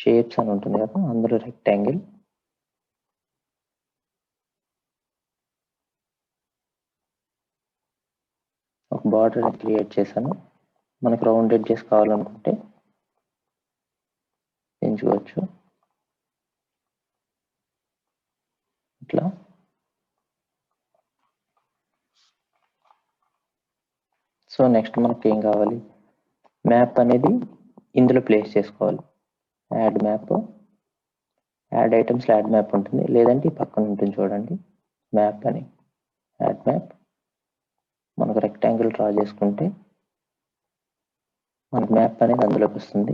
షేప్స్ అని ఉంటుంది కదా, అందులో రెక్టాంగిల్. ఒక బార్డర్ క్రియేట్ చేశాను. మనకు రౌండ్ ఎడ్జెస్ కావాలనుకుంటే పెంచుకోవచ్చు ఇట్లా. సో నెక్స్ట్ మనకి ఏం కావాలి, మ్యాప్ అనేది ఇందులో ప్లేస్ చేసుకోవాలి. Add map, add items add map ఉంటుంది, లేదంటే ఈ పక్కన ఉంటుంది చూడండి మ్యాప్ అని. యాడ్ మ్యాప్ మనకు రెక్టాంగిల్ డ్రా చేసుకుంటే మనకు మ్యాప్ అనేది అందులోకి వస్తుంది.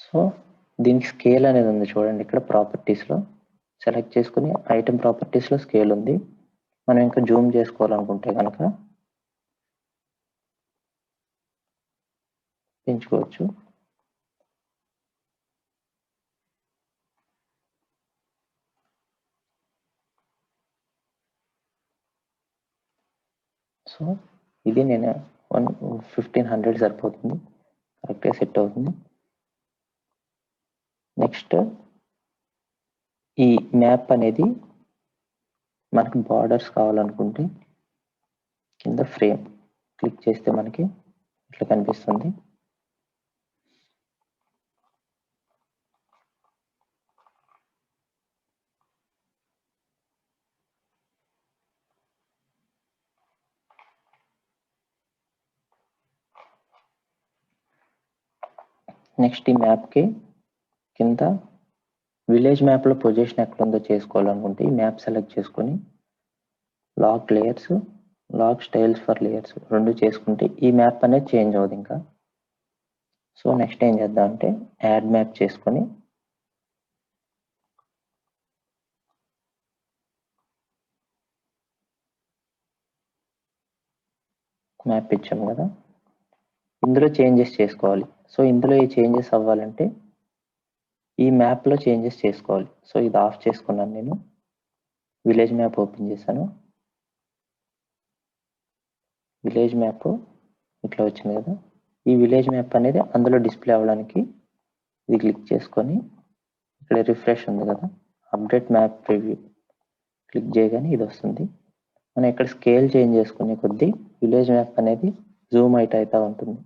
సో దీనికి స్కేల్ అనేది ఉంది చూడండి ఇక్కడ ప్రాపర్టీస్లో. సెలెక్ట్ చేసుకుని ఐటమ్ ప్రాపర్టీస్లో స్కేల్ ఉంది. మనం ఇంకా జూమ్ చేసుకోవాలనుకుంటే కనుక పెంచుకోవచ్చు. సో ఇది నేను 1500 సరిపోతుంది, కరెక్ట్గా సెట్ అవుతుంది. నెక్స్ట్ ఈ మ్యాప్ అనేది మనకి బార్డర్స్ కావాలనుకుంటే కింద ఫ్రేమ్ క్లిక్ చేస్తే మనకి ఇట్లా కనిపిస్తుంది. నెక్స్ట్ ఈ మ్యాప్కి కింద విలేజ్ మ్యాప్లో పొజిషన్ ఎక్కడ ఉందో చేసుకోవాలనుకుంటే ఈ మ్యాప్ సెలెక్ట్ చేసుకొని lock layers, lock styles for layers రెండు చేసుకుంటే ఈ మ్యాప్ అనేది చేంజ్ అవ్వదు ఇంకా. సో నెక్స్ట్ ఏం చేద్దాం అంటే యాడ్ మ్యాప్ చేసుకొని మ్యాప్ ఇచ్చాము కదా, ఇందులో చేంజెస్ చేసుకోవాలి. సో ఇందులో ఈ చేంజెస్ అవ్వాలంటే ఈ మ్యాప్లో చేంజెస్ చేసుకోవాలి. సో ఇది ఆఫ్ చేసుకున్నాను నేను. విలేజ్ మ్యాప్ ఓపెన్ చేశాను. విలేజ్ మ్యాప్ ఇట్లా వచ్చింది కదా, ఈ విలేజ్ మ్యాప్ అనేది అందులో డిస్ప్లే అవ్వడానికి ఇది క్లిక్ చేసుకొని ఇక్కడ రిఫ్రెష్ ఉంది కదా, అప్డేట్ మ్యాప్ ప్రివ్యూ క్లిక్ చేయగానే ఇది వస్తుంది. మనం ఇక్కడ స్కేల్ చేంజ్ చేసుకునే కొద్దీ విలేజ్ మ్యాప్ అనేది జూమ్ అవుతా ఉంటుంది.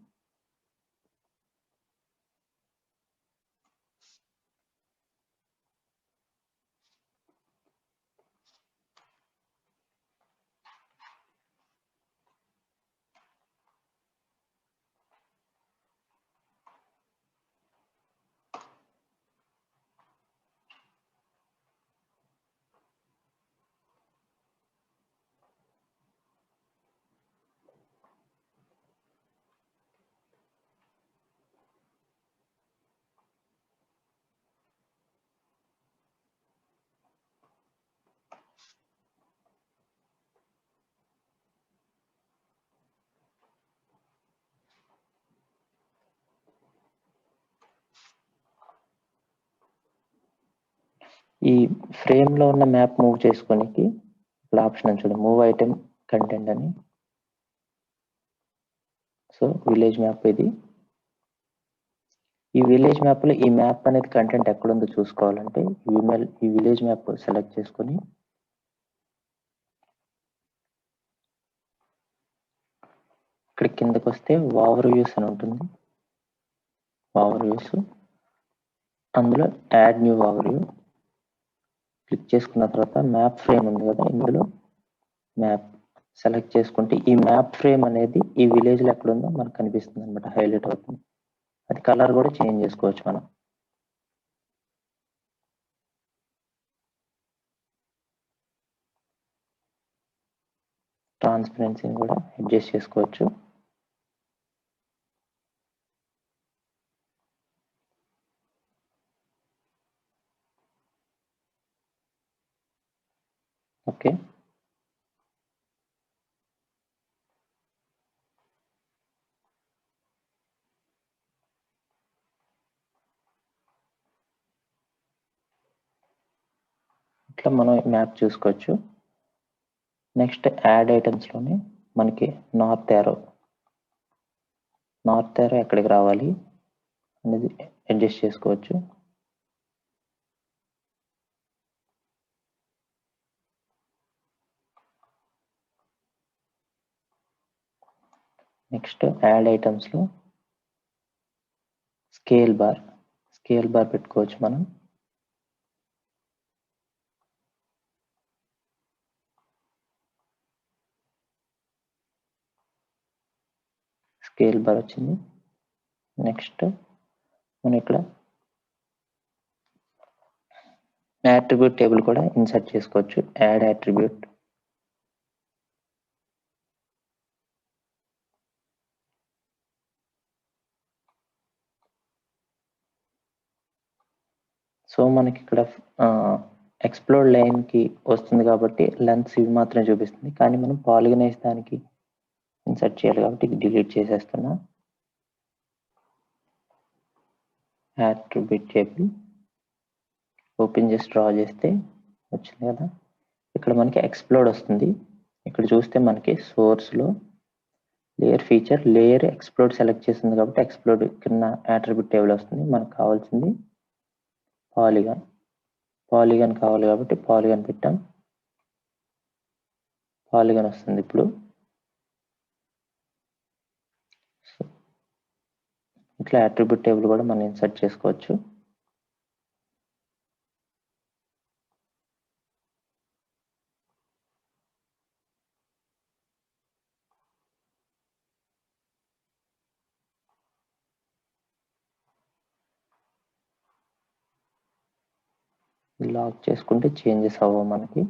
ఈ ఫ్రేమ్ లో ఉన్న మ్యాప్ మూవ్ చేసుకోనికి ఇక్కడ ఆప్షన్ చూడండి, మూవ్ ఐటమ్ కంటెంట్ అని. సో విలేజ్ మ్యాప్ ఇది. ఈ విలేజ్ మ్యాప్ లో ఈ మ్యాప్ అనేది కంటెంట్ ఎక్కడుందో చూసుకోవాలంటే ఈ విలేజ్ మ్యాప్ సెలెక్ట్ చేసుకొని ఇక్కడ కిందకు వస్తే ఓవర్ వ్యూస్ అని ఉంటుంది. ఓవర్ వ్యూస్, అందులో add new over view click చేసుకున్న తర్వాత మ్యాప్ ఫ్రేమ్ ఉంది కదా, ఇందులో మ్యాప్ సెలెక్ట్ చేసుకుంటే ఈ మ్యాప్ ఫ్రేమ్ అనేది ఈ విలేజ్ లో ఎక్కడ ఉందో మనకు కనిపిస్తుంది అనమాట, హైలైట్ అవుతుంది. అది కలర్ కూడా చేంజ్ చేసుకోవచ్చు మనం. ట్రాన్స్పరెన్సీని కూడా అడ్జస్ట్ చేసుకోవచ్చు. ఓకే, ఇట్లా మనం మ్యాప్ చూసుకోవచ్చు. నెక్స్ట్ యాడ్ ఐటమ్స్ లోనే మనకి నార్త్ యారో ఎక్కడికి రావాలి అనేది అడ్జస్ట్ చేసుకోవచ్చు. నెక్స్ట్ యాడ్ ఐటమ్స్ లో స్కేల్ బార్ పెట్టుకోవచ్చు మనం. స్కేల్ బార్ వచ్చింది. నెక్స్ట్ మనం ఇక్కడ యాట్రిబ్యూట్ టేబుల్ కూడా ఇన్సర్ట్ చేసుకోవచ్చు. యాడ్ యాట్రిబ్యూట్, సో మనకి ఇక్కడ ఎక్స్ప్లోర్ లైన్ కి వస్తుంది కాబట్టి లెన్స్ ఇవి మాత్రమే చూపిస్తుంది, కానీ మనం పాలిగనైజ్ దానికి ఇన్సర్ట్ చేయాలి కాబట్టి డిలీట్ చేసేస్తున్నా. యాట్రిబ్యూట్ టేబుల్ ఓపెన్ చేసి డ్రా చేస్తే వచ్చింది కదా, ఇక్కడ మనకి ఎక్స్ప్లోడ్ వస్తుంది. ఇక్కడ చూస్తే మనకి సోర్స్ లో layer feature layer explode select చేసింది కాబట్టి ఎక్స్ప్లోడ్ కింద యాట్రిబ్యూట్ టేబుల్ వస్తుంది. మనకు కావాల్సింది పాలిగాన్ కావాలి కాబట్టి పాలిగాన్ పెట్టాం, పాలిగాన్ వస్తుంది. ఇప్పుడు ఇట్లా యాట్రిబ్యూట్ టేబుల్ కూడా మనం ఇన్సర్ట్ చేసుకోవచ్చు. లాక్ చేసుకుంటే చేంజెస్ అవ్వవు మనకి.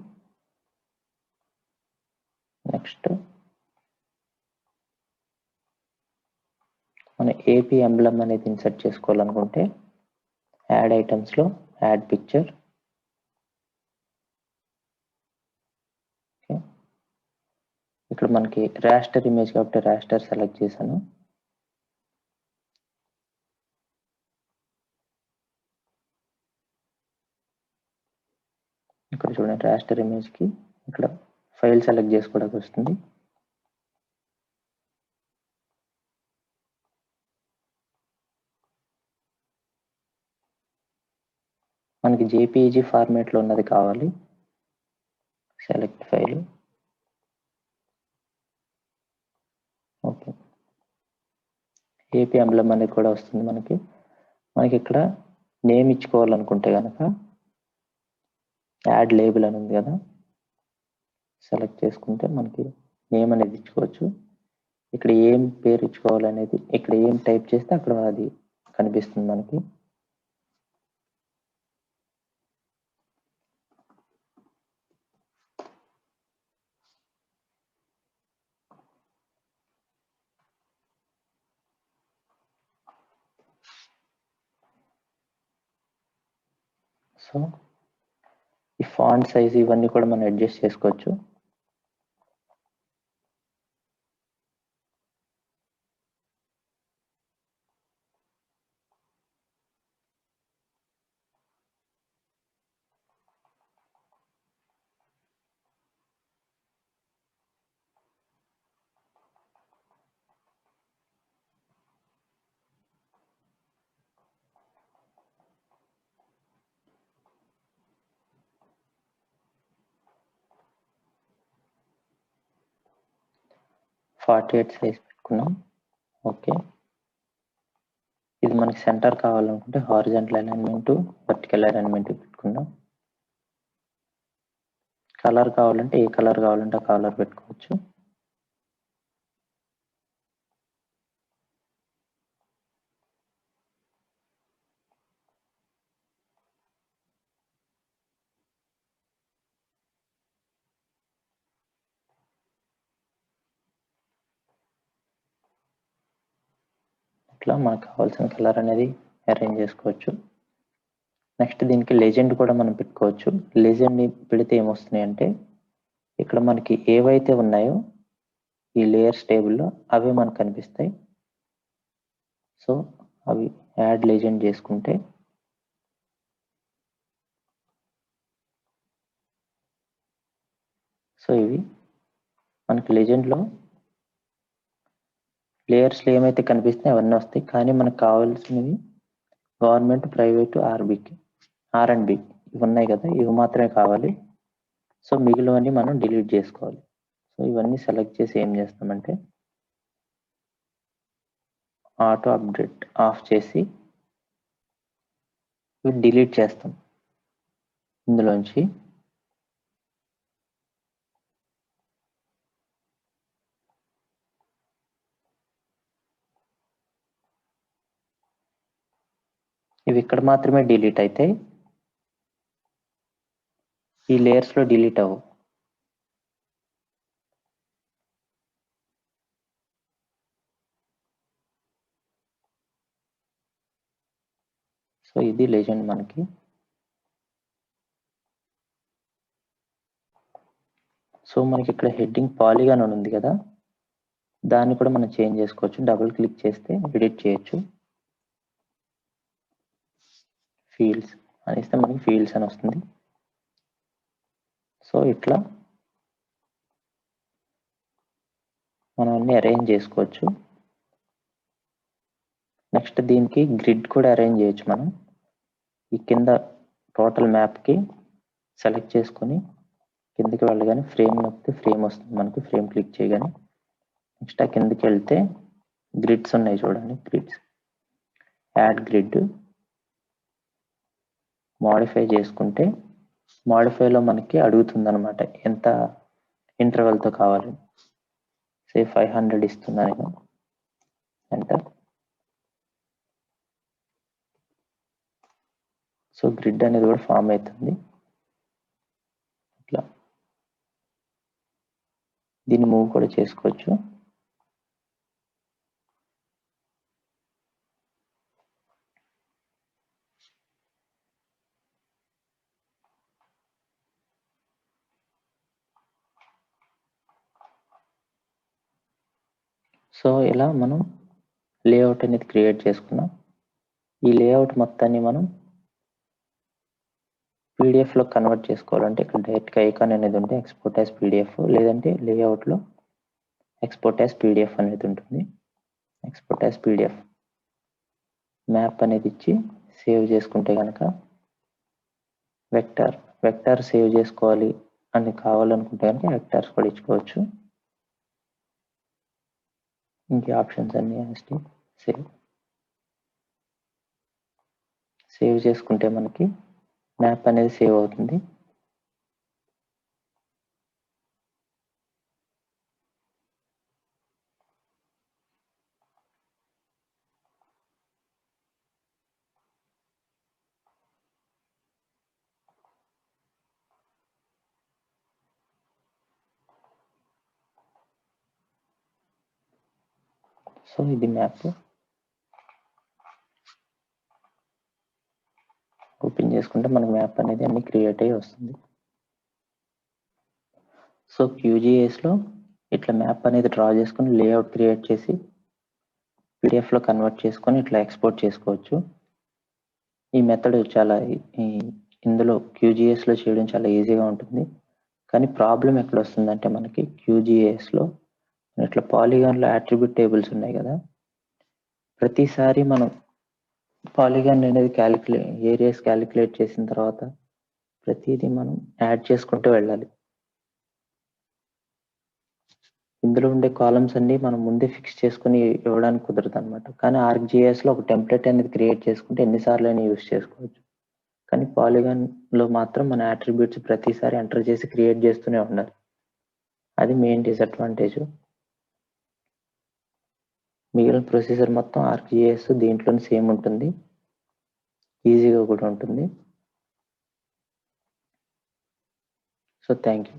నెక్స్ట్ మన ఏపీ ఎంబ్లమ్ అనేది ఇన్సర్ట్ చేసుకోవాలనుకుంటే యాడ్ ఐటమ్స్ లో యాడ్ పిక్చర్, ఇక్కడ మనకి రాస్టర్ ఇమేజ్ కాబట్టి రాస్టర్ సెలెక్ట్ చేశాను. ఇక్కడ చూడండి రాస్టర్ ఇమేజ్ కి ఇక్కడ ఫైల్ సెలెక్ట్ చేసుకోవడానికి వస్తుంది. మనకి జేపీఈజీ ఫార్మాట్ లో ఉన్నది కావాలి. సెలెక్ట్ ఫైల్, ఏపీ ఎంబ్లెమ్ అనేది కూడా వస్తుంది మనకి. మనకి ఇక్కడ నేమ్ ఇచ్చుకోవాలనుకుంటే కనుక యాడ్ లేబుల్ అని ఉంది కదా, సెలెక్ట్ చేసుకుంటే మనకి నేమ్ అనేది ఇచ్చుకోవచ్చు. ఇక్కడ ఏం పేరు ఇచ్చుకోవాలనేది ఇక్కడ ఏం టైప్ చేస్తే అక్కడ అది కనిపిస్తుంది మనకి. సో ఈ ఫాంట్ సైజ్ ఇవన్నీ కూడా మనం అడ్జస్ట్ చేసుకోవచ్చు. ఫార్టీ 48 సైజ్ పెట్టుకున్నాం. ఓకే, ఇది మనకి సెంటర్ కావాలనుకుంటే హారిజాంటల్ అలైన్మెంట్, వర్టికల్ అలైన్మెంట్ పెట్టుకుందాం. కలర్ కావాలంటే ఏ కలర్ కావాలంటే ఆ కలర్ పెట్టుకోవచ్చు. ఇట్లా మనకు కావాల్సిన కలర్ అనేది అరేంజ్ చేసుకోవచ్చు. నెక్స్ట్ దీనికి లెజెండ్ కూడా మనం పెట్టుకోవచ్చు. లెజెండ్ని పెడితే ఏమొస్తున్నాయి అంటే ఇక్కడ మనకి ఏవైతే ఉన్నాయో ఈ లేయర్స్ టేబుల్లో అవే మనకు కనిపిస్తాయి. సో అవి యాడ్ లెజెండ్ చేసుకుంటే సో ఇవి మనకి లెజెండ్లో లేయర్స్లో ఏమైతే కనిపిస్తాయో అవన్నీ వస్తాయి. కానీ మనకు కావాల్సినవి గవర్నమెంట్, ప్రైవేటు, ఆర్&బి ఇవి ఉన్నాయి కదా, ఇవి మాత్రమే కావాలి. సో మిగిలినవన్నీ మనం డిలీట్ చేసుకోవాలి. సో ఇవన్నీ సెలెక్ట్ చేసి ఏం చేస్తామంటే ఆటో అప్డేట్ ఆఫ్ చేసి ఇవి డిలీట్ చేస్తాం ఇందులోంచి. ఇవి ఇక్కడ మాత్రమే డిలీట్ అవుతాయి, ఈ లేయర్స్లో డిలీట్ అవ్వవు. సో ఇది లెజెండ్ మనకి. సో మనకి ఇక్కడ హెడ్డింగ్ పాలిగాన్ అని ఉంది కదా, దాన్ని కూడా మనం చేంజ్ చేసుకోవచ్చు. డబుల్ క్లిక్ చేస్తే ఎడిట్ చేయొచ్చు. ఫీల్డ్స్ అని ఇస్తే మనకి ఫీల్డ్స్ అని వస్తుంది. సో ఇట్లా మనం అన్ని అరేంజ్ చేసుకోవచ్చు. నెక్స్ట్ దీనికి గ్రిడ్ కూడా అరేంజ్ చేయొచ్చు. మనం ఈ కింద టోటల్ మ్యాప్కి సెలెక్ట్ చేసుకొని కిందకి వెళ్ళగానే ఫ్రేమ్ నొక్కితే ఫ్రేమ్ వస్తుంది మనకి. ఫ్రేమ్ క్లిక్ చేయగానే నెక్స్ట్ ఆ కిందకి వెళ్తే గ్రిడ్స్ ఉన్నాయి చూడండి, గ్రిడ్స్, యాడ్ గ్రిడ్ మోడిఫై చేసుకుంటే మోడిఫైలో మనకి అడుగుతుంది అనమాట ఎంత ఇంటర్వెల్తో కావాలి. సే 500 ఇస్తున్నా నేను, ఎంటర్. సో గ్రిడ్ అనేది కూడా ఫామ్ అవుతుంది. ఇట్లా దీన్ని మూవ్ కూడా చేసుకోవచ్చు. సో ఇలా మనం లేఅవుట్ అనేది క్రియేట్ చేసుకున్నాం. ఈ లేఅవుట్ మొత్తాన్ని మనం పీడిఎఫ్లో కన్వర్ట్ చేసుకోవాలంటే ఇక్కడ డైరెక్ట్గా ఐకాన్ అనేది ఉంటే ఎక్స్పోర్ట్ యాజ్ పీడిఎఫ్, లేదంటే లేఅవుట్లో ఎక్స్పోర్ట్ యాజ్ పీడిఎఫ్ అనేది ఉంటుంది. ఎక్స్పోర్ట్ యాజ్ పీడిఎఫ్ మ్యాప్ అనేది ఇచ్చి సేవ్ చేసుకుంటే కనుక వెక్టార్ సేవ్ చేసుకోవాలి అని కావాలనుకుంటే కనుక వెక్టార్స్ కూడా ఇచ్చుకోవచ్చు. ఇంకే ఆప్షన్స్ అన్ని సేవ్ చేసుకుంటే మనకి మ్యాప్ అనేది సేవ్ అవుతుంది. సో ఇది మ్యాప్. ఓపెన్ చేసుకుంటే మనకు మ్యాప్ అనేది అన్ని క్రియేట్ అయ్యి వస్తుంది. సో QGISలో ఇట్లా మ్యాప్ అనేది డ్రా చేసుకొని లేఅవుట్ క్రియేట్ చేసి పీడిఎఫ్లో కన్వర్ట్ చేసుకొని ఇట్లా ఎక్స్పోర్ట్ చేసుకోవచ్చు. ఈ మెథడ్ చాలా ఇందులో QGISలో చేయడం చాలా ఈజీగా ఉంటుంది. కానీ ప్రాబ్లం ఎక్కడ వస్తుందంటే మనకి QGISలో ఇట్లా పాలిగాన్లో అట్రిబ్యూట్ టేబుల్స్ ఉన్నాయి కదా, ప్రతిసారి మనం పాలిగాన్ అనేది ఏరియాస్ క్యాలిక్యులేట్ చేసిన తర్వాత ప్రతిదీ మనం యాడ్ చేసుకుంటూ వెళ్ళాలి. ఇందులో ఉండే కాలమ్స్ అన్ని మనం ముందే ఫిక్స్ చేసుకుని ఇవ్వడానికి కుదరదు అనమాట. కానీ ArcGISలో ఒక టెంప్లెట్ అనేది క్రియేట్ చేసుకుంటే ఎన్నిసార్లు అయినా యూస్ చేసుకోవచ్చు. కానీ పాలిగాన్లో మాత్రం మన అట్రిబ్యూట్స్ ప్రతిసారి ఎంటర్ చేసి క్రియేట్ చేస్తూనే ఉండాలి. అది మెయిన్ డిసడ్వాంటేజ్. మిగిలిన ప్రొసీజర్ మొత్తం ArcGIS దీంట్లోనే సేమ్ ఉంటుంది, ఈజీగా కూడా ఉంటుంది. So thank you.